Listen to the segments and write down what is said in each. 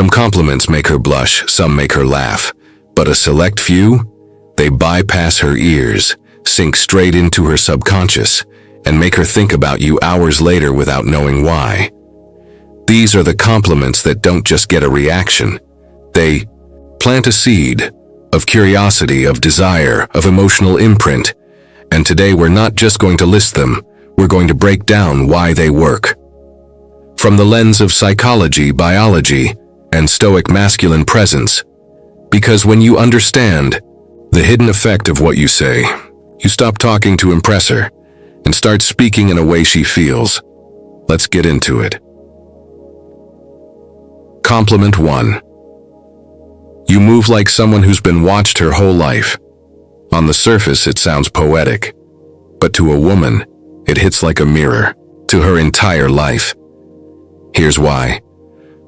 Some compliments make her blush, some make her laugh, but a select few, they bypass her ears, sink straight into her subconscious, and make her think about you hours later without knowing why. These are the compliments that don't just get a reaction. They plant a seed of curiosity, of desire, of emotional imprint. And today we're not just going to list them, we're going to break down why they work. From the lens of psychology, biology, and Stoic masculine presence. Because when you understand the hidden effect of what you say, you stop talking to impress her and start speaking in a way she feels. Let's get into it. Compliment 1. You move like someone who's been watched her whole life. On the surface, it sounds poetic, but to a woman, it hits like a mirror to her entire life. Here's why.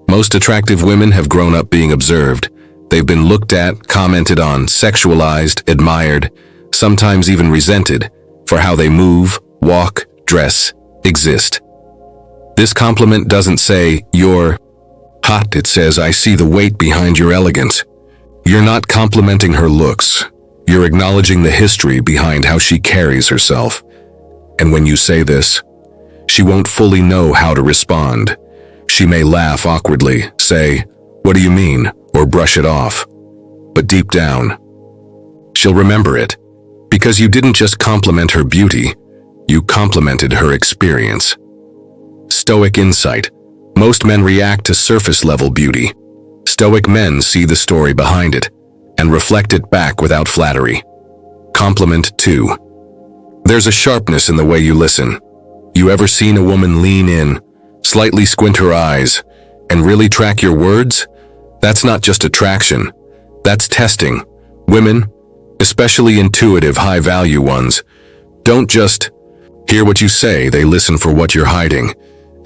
Most attractive women have grown up being observed. They've been looked at, commented on, sexualized, admired, sometimes even resented for how they move, walk, dress, exist. This compliment doesn't say, "You're hot." It says, "I see the weight behind your elegance." You're not complimenting her looks. You're acknowledging the history behind how she carries herself. And when you say this, she won't fully know how to respond. She may laugh awkwardly, say, "What do you mean?" or brush it off. But deep down, she'll remember it, because you didn't just compliment her beauty, you complimented her experience. Stoic insight. Most men react to surface-level beauty. Stoic men see the story behind it and reflect it back without flattery. Compliment 2. There's a sharpness in the way you listen. You ever seen a woman lean in, slightly squint her eyes, and really track your words? That's not just attraction. That's testing. Women, especially intuitive, high-value ones, don't just hear what you say, they listen for what you're hiding.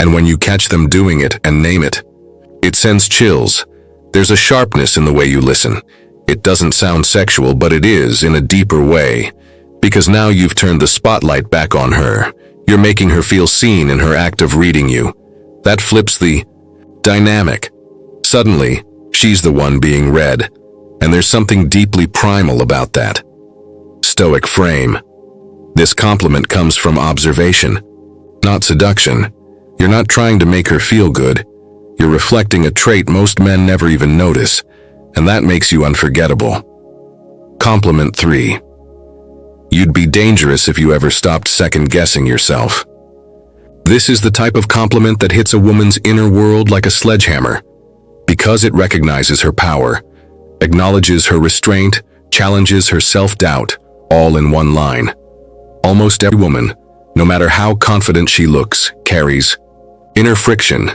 And when you catch them doing it and name it, it sends chills. There's a sharpness in the way you listen. It doesn't sound sexual, but it is in a deeper way. Because now you've turned the spotlight back on her. You're making her feel seen in her act of reading you. That flips the dynamic. Suddenly, she's the one being read. And there's something deeply primal about that. Stoic frame. This compliment comes from observation, not seduction. You're not trying to make her feel good. You're reflecting a trait most men never even notice, and that makes you unforgettable. Compliment 3. You'd be dangerous if you ever stopped second-guessing yourself. This is the type of compliment that hits a woman's inner world like a sledgehammer, because it recognizes her power, acknowledges her restraint, challenges her self-doubt, all in one line. Almost every woman, no matter how confident she looks, carries inner friction.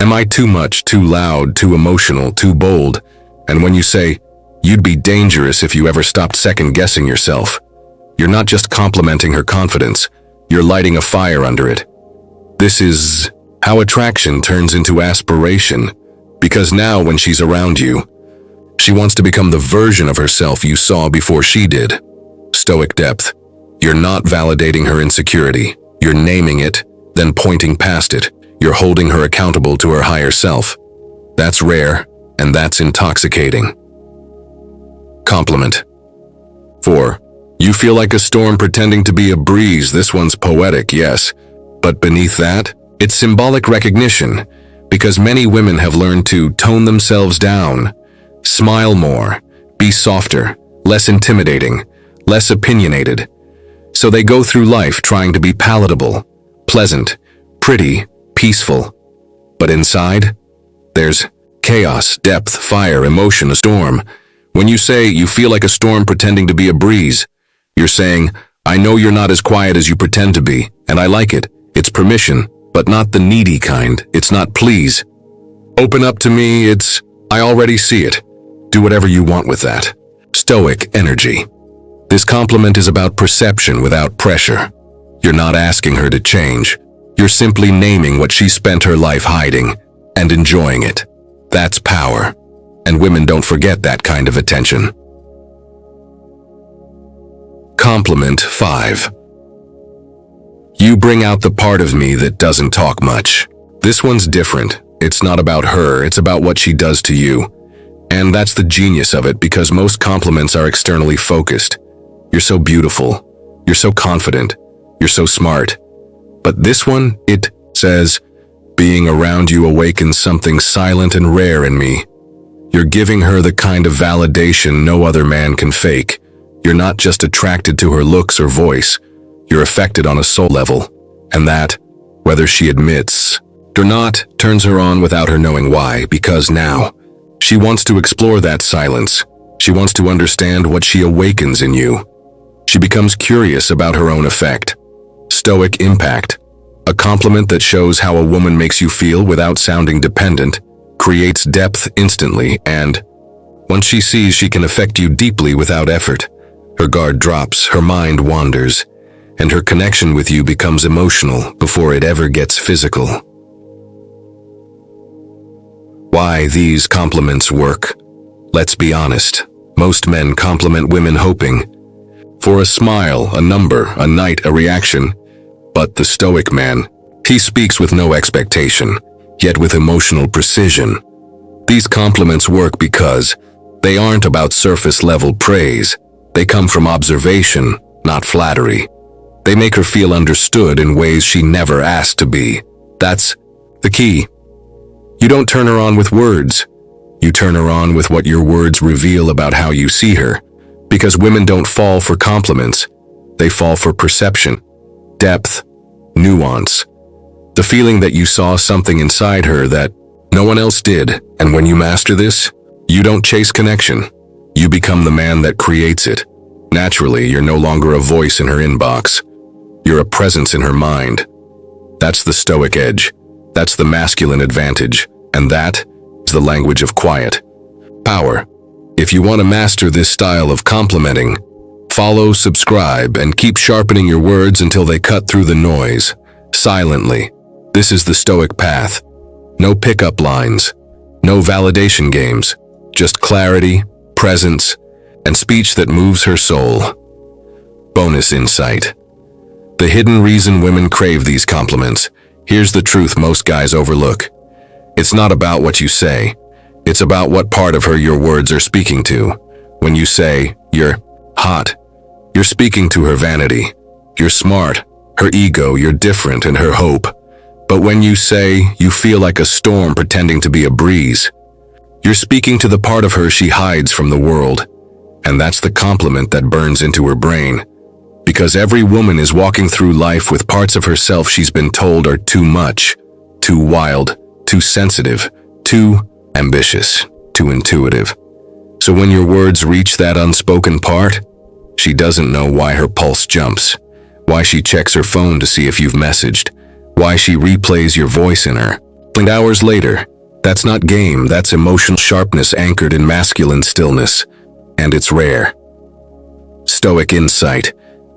Am I too much, too loud, too emotional, too bold? And when you say, "You'd be dangerous if you ever stopped second-guessing yourself," you're not just complimenting her confidence, you're lighting a fire under it. This is how attraction turns into aspiration, because now when she's around you, she wants to become the version of herself you saw before she did. Stoic depth. You're not validating her insecurity. You're naming it, then pointing past it. You're holding her accountable to her higher self. That's rare, and that's intoxicating. Compliment 4. You feel like a storm pretending to be a breeze. This one's poetic, yes. But beneath that, it's symbolic recognition, because many women have learned to tone themselves down, smile more, be softer, less intimidating, less opinionated. So they go through life trying to be palatable, pleasant, pretty, peaceful. But inside, there's chaos, depth, fire, emotion, a storm. When you say you feel like a storm pretending to be a breeze, you're saying, "I know you're not as quiet as you pretend to be, and I like it. It's permission, but not the needy kind. It's not please. Open up to me, it's, I already see it. Do whatever you want with that." Stoic energy. This compliment is about perception without pressure. You're not asking her to change. You're simply naming what she spent her life hiding and enjoying it. That's power. And women don't forget that kind of attention. Compliment 5. You bring out the part of me that doesn't talk much. This one's different, It's not about her, it's about what she does to you. And that's the genius of it, because most compliments are externally focused. You're so beautiful. You're so confident. You're so smart. But this one, it says, being around you awakens something silent and rare in me. You're giving her the kind of validation no other man can fake. You're not just attracted to her looks or voice. You're affected on a soul level. And that, whether she admits or not, turns her on without her knowing why, because now she wants to explore that silence. She wants to understand what she awakens in you. She becomes curious about her own effect. Stoic impact. A compliment that shows how a woman makes you feel without sounding dependent, creates depth instantly, and once she sees she can affect you deeply without effort, her guard drops, her mind wanders, and her connection with you becomes emotional before it ever gets physical. Why these compliments work? Let's be honest. Most men compliment women hoping for a smile, a number, a night, a reaction. But the Stoic man, he speaks with no expectation, yet with emotional precision. These compliments work because they aren't about surface-level praise. They come from observation, not flattery. They make her feel understood in ways she never asked to be. That's the key. You don't turn her on with words. You turn her on with what your words reveal about how you see her. Because women don't fall for compliments. They fall for perception, depth, nuance. The feeling that you saw something inside her that no one else did. And when you master this, you don't chase connection. You become the man that creates it. Naturally, you're no longer a voice in her inbox. You're a presence in her mind. That's the Stoic edge. That's the masculine advantage. And that is the language of quiet power. If you want to master this style of complimenting, follow, subscribe, and keep sharpening your words until they cut through the noise, silently. This is the Stoic path. No pickup lines, no validation games, just clarity, presence, and speech that moves her soul. Bonus insight. The hidden reason women crave these compliments. Here's the truth most guys overlook. It's not about what you say. It's about what part of her your words are speaking to. When you say, you're hot, you're speaking to her vanity. You're smart, her ego, you're different, and her hope. But when you say, you feel like a storm pretending to be a breeze, you're speaking to the part of her she hides from the world. And that's the compliment that burns into her brain. Because every woman is walking through life with parts of herself she's been told are too much, too wild, too sensitive, too ambitious, too intuitive. So when your words reach that unspoken part, she doesn't know why her pulse jumps, why she checks her phone to see if you've messaged, why she replays your voice in her. And hours later, that's not game, that's emotional sharpness anchored in masculine stillness. And it's rare. Stoic insight.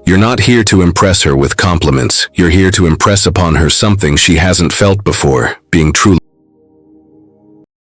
You're not here to impress her with compliments. You're here to impress upon her something she hasn't felt before, being truly